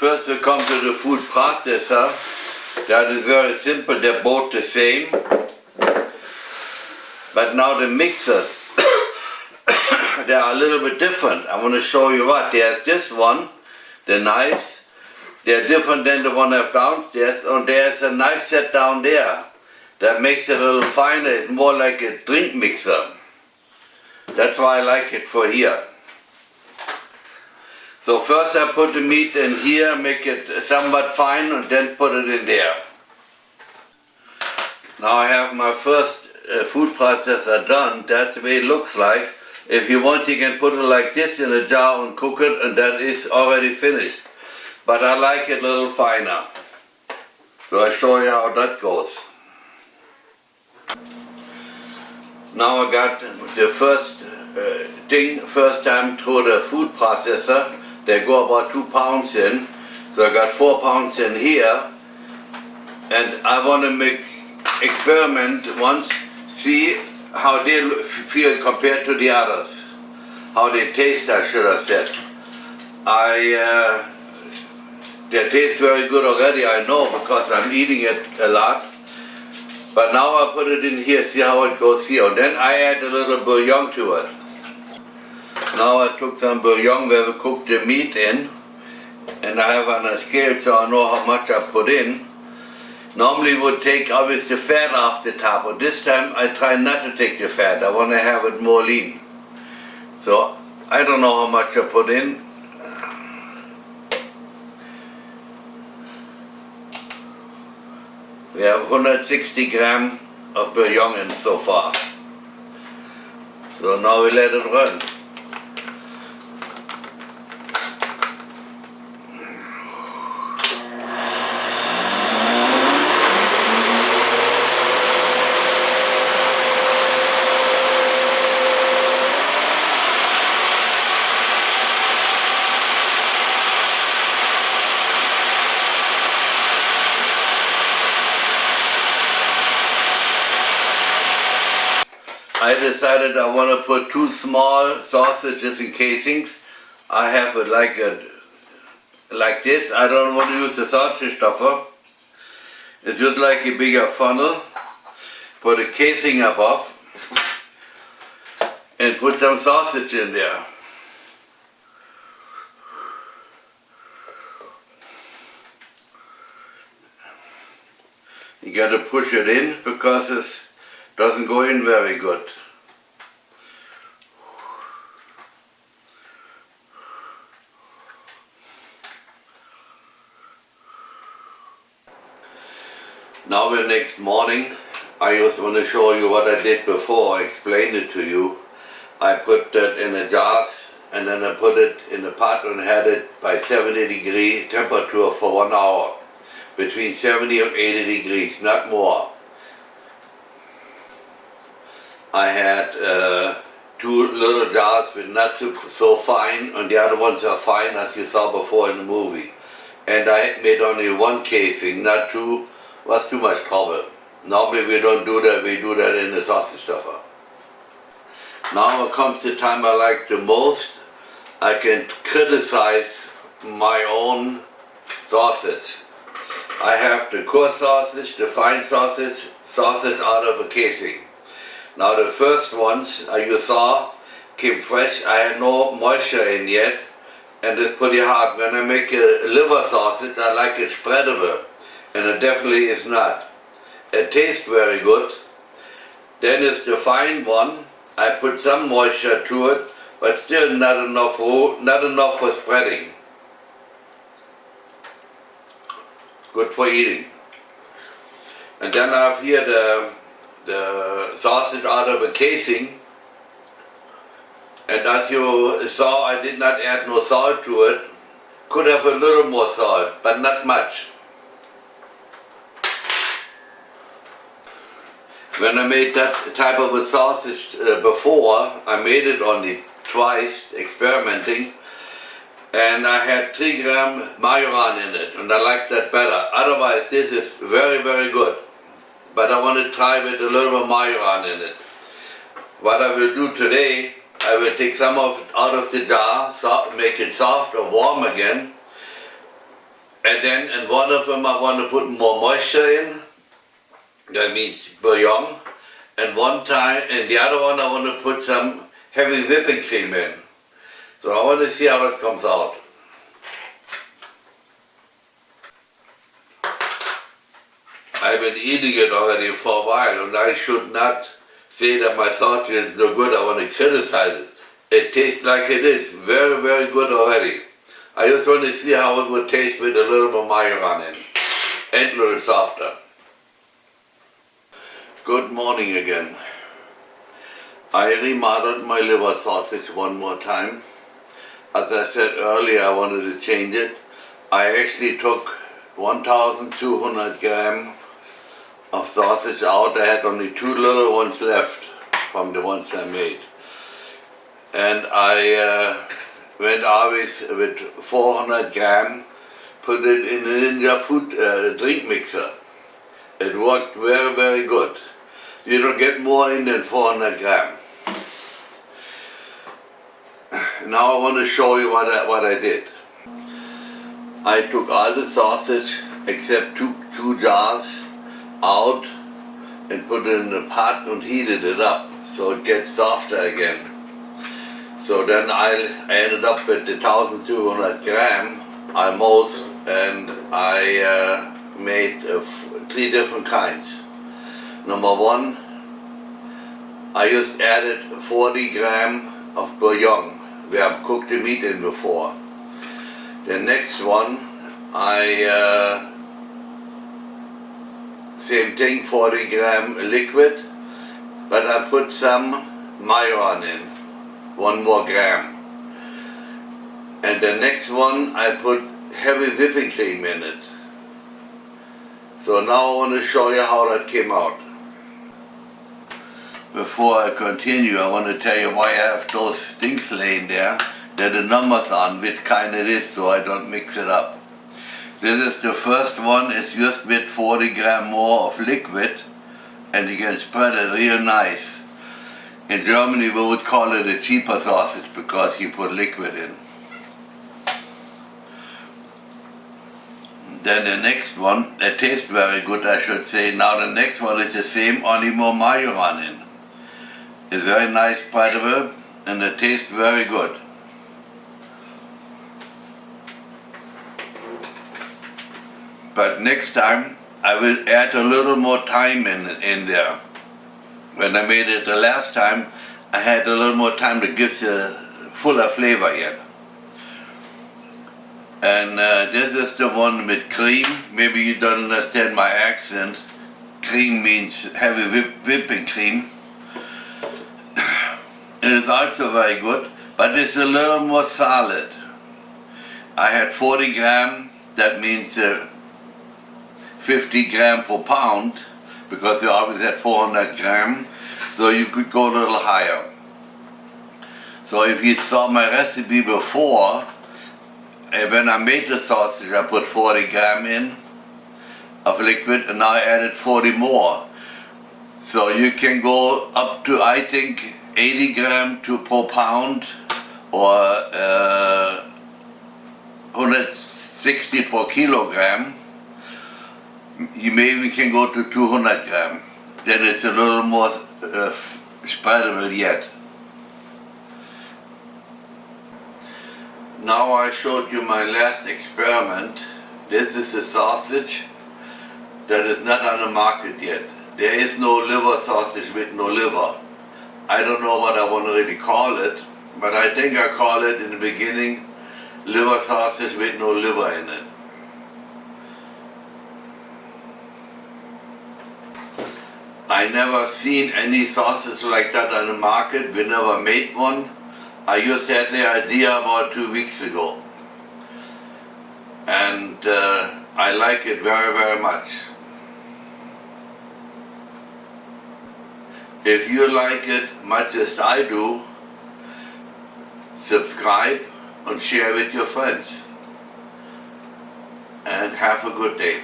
First we come to the food processor. That is very simple, they're both the same. But now the mixers, they are a little bit different. I want to show you what. There's this one, the knife. They're different than the one I have downstairs. And there's a knife set down there that makes it a little finer. It's more like a drink mixer. That's why I like it for here. So first I put the meat in here, make it somewhat fine, and then put it in there. Now I have my first food processor done. That's the way it looks like. If you want, you can put it like this in a jar and cook it, and that is already finished. But I like it a little finer. So I show you how that goes. Now I got the first time through the food processor. They go about 2 pounds in. So I got 4 pounds in here. And I want to experiment once, see how they feel compared to the others. How they taste, I should have said. They taste very good already, I know, because I'm eating it a lot. But now I put it in here, see how it goes here. And then I add a little bouillon to it. Now I took some bouillon where we cooked the meat in, and I have on a scale so I know how much I put in. Normally would take obviously the fat off the top, but this time I try not to take the fat. I want to have it more lean. So I don't know how much I put in. We have 160 grams of bouillon in so far. So now we let it run. I decided I want to put 2 small sausages in casings. I have it like this. I don't want to use the sausage stuffer. It's just like a bigger funnel. Put a casing above and put some sausage in there. You got to push it in because it doesn't go in very good. Now the next morning, I just want to show you what I did before. I explained it to you. I put that in a jars and then I put it in the pot and had it by 70-degree temperature for 1 hour. Between 70 and 80 degrees, not more. I had 2 little jars with not so fine, and the other ones are fine as you saw before in the movie. And I made only 1 casing, not 2. Was too much trouble. Normally we don't do that, we do that in the sausage stuffer. Now comes the time I like the most. I can criticize my own sausage. I have the coarse sausage, the fine sausage out of a casing. Now the first ones you saw came fresh. I had no moisture in yet, and it's pretty hard. When I make a liver sausage, I like it spreadable, and it definitely is not. It tastes very good. Then is the fine one. I put some moisture to it, but still not enough for spreading. Good for eating. And then I have here the sausage out of a casing. And as you saw, I did not add no salt to it. Could have a little more salt, but not much. When I made that type of a sausage before, I made it only twice, experimenting, and I had 3 grams majoran in it, and I like that better. Otherwise, this is very, very good. But I want to try with a little more majoran in it. What I will do today, I will take some of it out of the jar, make it soft or warm again, And then in one of them I want to put more moisture in, that means bouillon. And one time, in the other one I want to put some heavy whipping cream in. So I want to see how it comes out. I've been eating it already for a while, and I should not say that my sausage is no good. I want to criticize it. It tastes like it is. Very, very good already. I just want to see how it would taste with a little more majoran in. And a little softer. Good morning again. I remodeled my liver sausage one more time. As I said earlier, I wanted to change it. I actually took 1,200 grams of sausage out. I had only 2 little ones left from the ones I made. And I went always with 400 grams, put it in a Ninja food drink mixer. It worked very, very good. You don't get more in than 400 grams. Now I want to show you what I did. I took all the sausage except two jars out and put it in the pot and heated it up so it gets softer again. So then I ended up with the 1,200 grams almost, and I made 3 different kinds. Number 1, I just added 40 grams of bouillon where I've cooked the meat in before. The next one, same thing, 40 grams liquid, but I put some majoran in, 1 more gram. And the next one, I put heavy whipping cream in it. So now I want to show you how that came out. Before I continue, I want to tell you why I have those things laying there. There are the numbers on which kind it is, so I don't mix it up. This is the first one. It's just with 40 grams more of liquid, and you can spread it real nice. In Germany we would call it a cheaper sausage because you put liquid in. Then the next one, it tastes very good, I should say. Now the next one is the same, only more majoran in. It's very nice, spreadable, and it tastes very good. But next time I will add a little more thyme in there. When I made it the last time, I had a little more time to give the fuller flavor yet. And this is the one with cream. Maybe you don't understand my accent. Cream means heavy whipping cream. It is also very good, but it's a little more solid. I had 40 grams, that means 50 grams per pound, because we always had 400 grams, so you could go a little higher. So if you saw my recipe before, when I made the sausage, I put 40 grams in of liquid, and now I added 40 more. So you can go up to, I think, 80 grams per pound, or 160 per kilogram. You maybe can go to 200 grams. Then it's a little more spreadable yet. Now I showed you my last experiment. This is a sausage that is not on the market yet. There is no liver sausage with no liver. I don't know what I want to really call it, but I think I call it in the beginning liver sausage with no liver in it. I never seen any sausage like that on the market. We never made one. I just had the idea about 2 weeks ago. And I like it very, very much. If you like it much as I do, subscribe and share with your friends. And have a good day.